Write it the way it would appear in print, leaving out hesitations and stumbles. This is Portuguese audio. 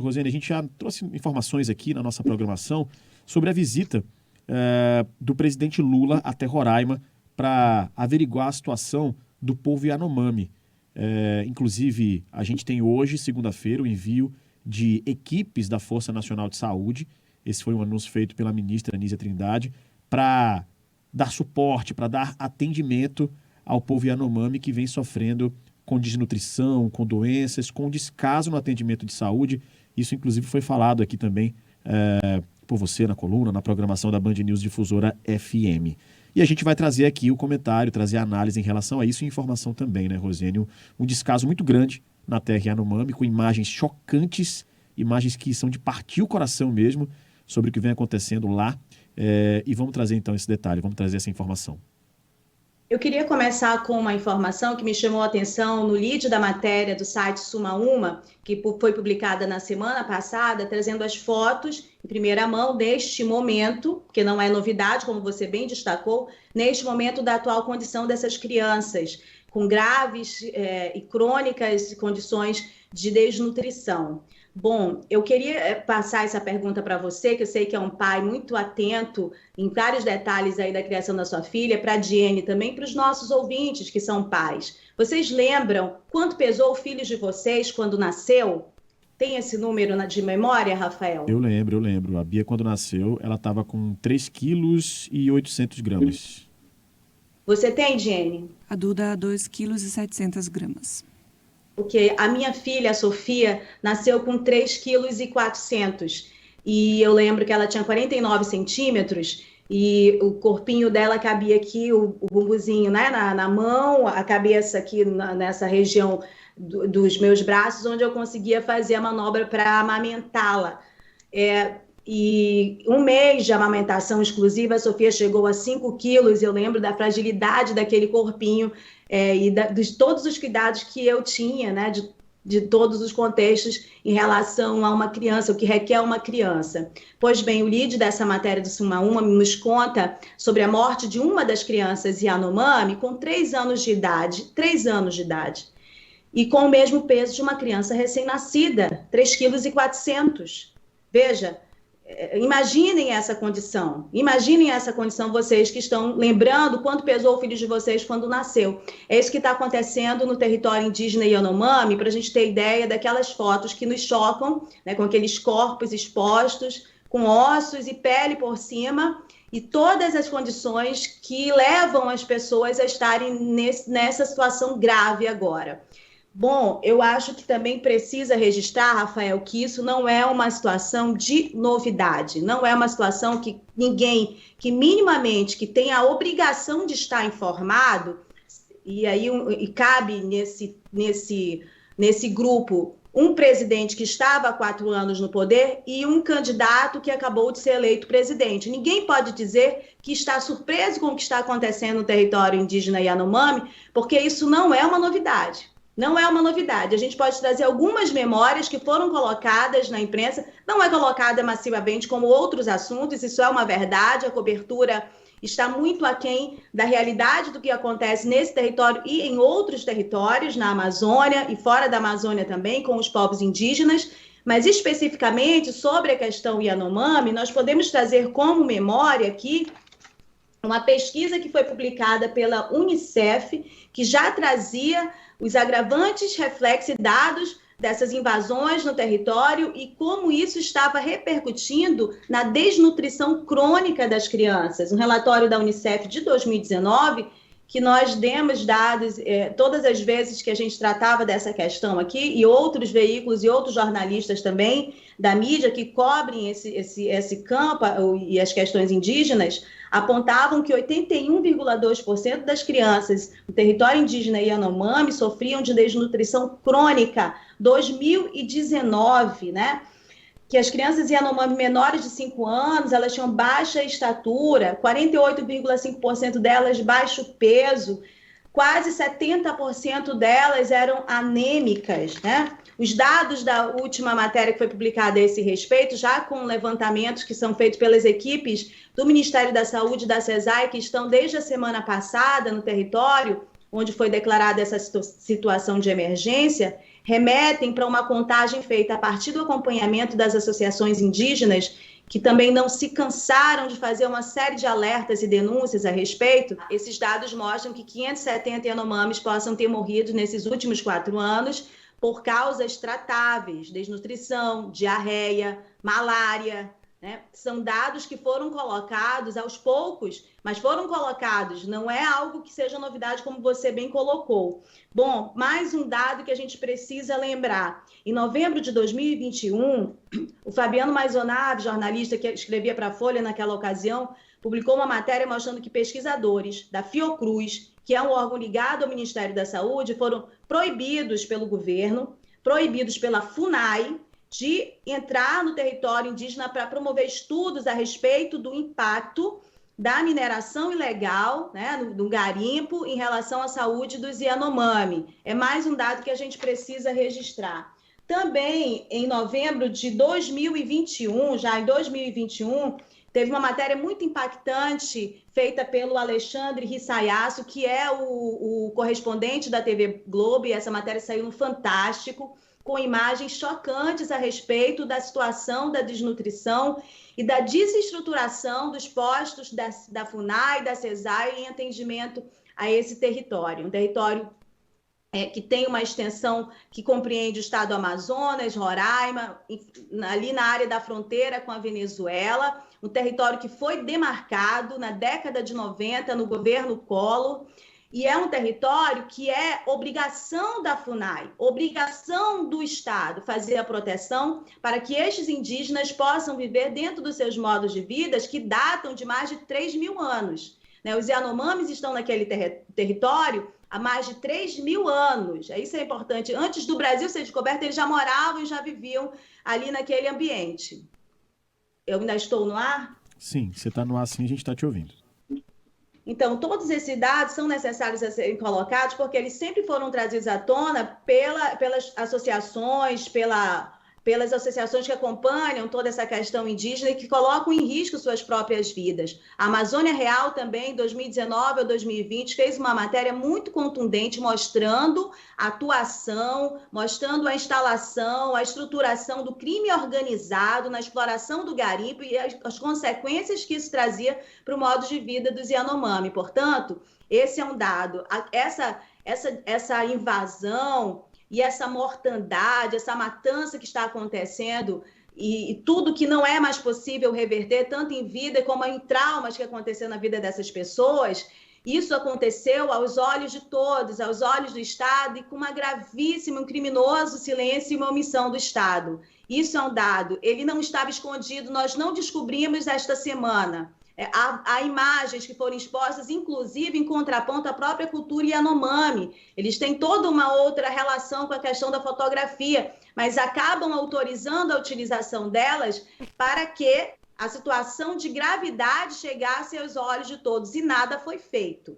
Rosiane, a gente já trouxe informações aqui na nossa programação sobre a visita do presidente Lula até Roraima para averiguar a situação do povo Yanomami. Inclusive, a gente tem hoje, segunda-feira, o envio de equipes da Força Nacional de Saúde. Esse foi um anúncio feito pela ministra Anísia Trindade para dar suporte, para dar atendimento ao povo Yanomami que vem sofrendo com desnutrição, com doenças, com descaso no atendimento de saúde. Isso, inclusive, foi falado aqui também por você na coluna, na programação da Band News Difusora FM. E a gente vai trazer aqui o comentário, trazer a análise em relação a isso e informação também, né, Rosiane? Um descaso muito grande na terra Yanomami, com imagens chocantes, imagens que são de partir o coração mesmo, sobre o que vem acontecendo lá. E vamos trazer, então, esse detalhe, vamos trazer essa informação. Eu queria começar com uma informação que me chamou a atenção no lead da matéria do site Suma Uma, que foi publicada na semana passada, trazendo as fotos em primeira mão deste momento, que não é novidade, como você bem destacou, neste momento da atual condição dessas crianças, com graves e crônicas condições de desnutrição. Bom, eu queria passar essa pergunta para você, que eu sei que é um pai muito atento em vários detalhes aí da criação da sua filha, para a Diene também, para os nossos ouvintes que são pais. Vocês lembram quanto pesou o filho de vocês quando nasceu? Tem esse número de memória, Rafael? Eu lembro. A Bia, quando nasceu, ela estava com 3,8 kg. Você tem, Diene? A Duda, 2,7 kg. Porque a minha filha, a Sofia, nasceu com 3,4 kg. E eu lembro que ela tinha 49 centímetros e o corpinho dela cabia aqui, o bumbuzinho, né, na mão, a cabeça aqui nessa região dos meus braços, onde eu conseguia fazer a manobra para amamentá-la. E um mês de amamentação exclusiva, a Sofia chegou a 5 quilos. Eu lembro da fragilidade daquele corpinho de todos os cuidados que eu tinha, né, de todos os contextos em relação a uma criança, o que requer uma criança. Pois bem, o lead dessa matéria do Suma Uma nos conta sobre a morte de uma das crianças Yanomami com 3 anos de idade, e com o mesmo peso de uma criança recém-nascida, 3,4 kg. Veja, imaginem essa condição, vocês que estão lembrando quanto pesou o filho de vocês quando nasceu. É isso que está acontecendo no território indígena Yanomami, para a gente ter ideia daquelas fotos que nos chocam, né, com aqueles corpos expostos, com ossos e pele por cima, e todas as condições que levam as pessoas a estarem nessa situação grave agora. Bom, eu acho que também precisa registrar, Rafael, que isso não é uma situação de novidade, não é uma situação que ninguém, que minimamente, que tem a obrigação de estar informado, e aí cabe nesse grupo um presidente que estava há 4 anos no poder e um candidato que acabou de ser eleito presidente. Ninguém pode dizer que está surpreso com o que está acontecendo no território indígena Yanomami, porque isso não é uma novidade. Não é uma novidade. A gente pode trazer algumas memórias que foram colocadas na imprensa, não é colocada massivamente como outros assuntos, isso é uma verdade, a cobertura está muito aquém da realidade do que acontece nesse território e em outros territórios, na Amazônia e fora da Amazônia também, com os povos indígenas, mas especificamente sobre a questão Yanomami, nós podemos trazer como memória aqui uma pesquisa que foi publicada pela Unicef, que já trazia os agravantes, reflexos e dados dessas invasões no território e como isso estava repercutindo na desnutrição crônica das crianças. Um relatório da Unicef de 2019, que nós demos dados todas as vezes que a gente tratava dessa questão aqui, e outros veículos e outros jornalistas também da mídia que cobrem esse campo e as questões indígenas, apontavam que 81,2% das crianças do território indígena Yanomami sofriam de desnutrição crônica. 2019, né? Que as crianças Yanomami menores de 5 anos, elas tinham baixa estatura, 48,5% delas de baixo peso, quase 70% delas eram anêmicas, né? Os dados da última matéria que foi publicada a esse respeito, já com levantamentos que são feitos pelas equipes do Ministério da Saúde e da CESAI, que estão desde a semana passada no território, onde foi declarada essa situação de emergência, remetem para uma contagem feita a partir do acompanhamento das associações indígenas, que também não se cansaram de fazer uma série de alertas e denúncias a respeito. Esses dados mostram que 570 Yanomamis possam ter morrido nesses últimos 4 anos por causas tratáveis, desnutrição, diarreia, malária, né? São dados que foram colocados aos poucos, mas foram colocados, não é algo que seja novidade, como você bem colocou. Bom, mais um dado que a gente precisa lembrar. Em novembro de 2021, o Fabiano Maisonave, jornalista que escrevia para a Folha naquela ocasião, publicou uma matéria mostrando que pesquisadores da Fiocruz, que é um órgão ligado ao Ministério da Saúde, foram proibidos pelo governo, proibidos pela FUNAI, de entrar no território indígena para promover estudos a respeito do impacto da mineração ilegal, né, do garimpo, em relação à saúde dos Yanomami. É mais um dado que a gente precisa registrar. Também, em novembro de 2021, já em 2021, teve uma matéria muito impactante feita pelo Alexandre Rissayasu, que é o correspondente da TV Globo, e essa matéria saiu no Fantástico, com imagens chocantes a respeito da situação da desnutrição e da desestruturação dos postos da FUNAI e da CESAI em atendimento a esse território. Um território que tem uma extensão que compreende o estado do Amazonas, Roraima, ali na área da fronteira com a Venezuela, um território que foi demarcado na década de 90 no governo Collor, e é um território que é obrigação da FUNAI, obrigação do Estado fazer a proteção para que estes indígenas possam viver dentro dos seus modos de vida que datam de mais de 3.000 anos. Os Yanomamis estão naquele território há mais de 3.000 anos. Isso é importante. Antes do Brasil ser descoberto, eles já moravam e já viviam ali naquele ambiente. Eu ainda estou no ar? Sim, você está no ar sim, a gente está te ouvindo. Então, todos esses dados são necessários a serem colocados porque eles sempre foram trazidos à tona pelas associações, pelas associações que acompanham toda essa questão indígena e que colocam em risco suas próprias vidas. A Amazônia Real também, em 2019 ou 2020, fez uma matéria muito contundente mostrando a atuação, mostrando a instalação, a estruturação do crime organizado na exploração do garimpo e as consequências que isso trazia para o modo de vida dos Yanomami. Portanto, esse é um dado. Essa invasão e essa mortandade, essa matança que está acontecendo e tudo que não é mais possível reverter, tanto em vida como em traumas que aconteceram na vida dessas pessoas, isso aconteceu aos olhos de todos, aos olhos do Estado e com uma gravíssima, um criminoso silêncio e uma omissão do Estado. Isso é um dado, ele não estava escondido, nós não descobrimos esta semana. Há imagens que foram expostas, inclusive, em contraponto à própria cultura Yanomami. Eles têm toda uma outra relação com a questão da fotografia, mas acabam autorizando a utilização delas para que a situação de gravidade chegasse aos olhos de todos. E nada foi feito.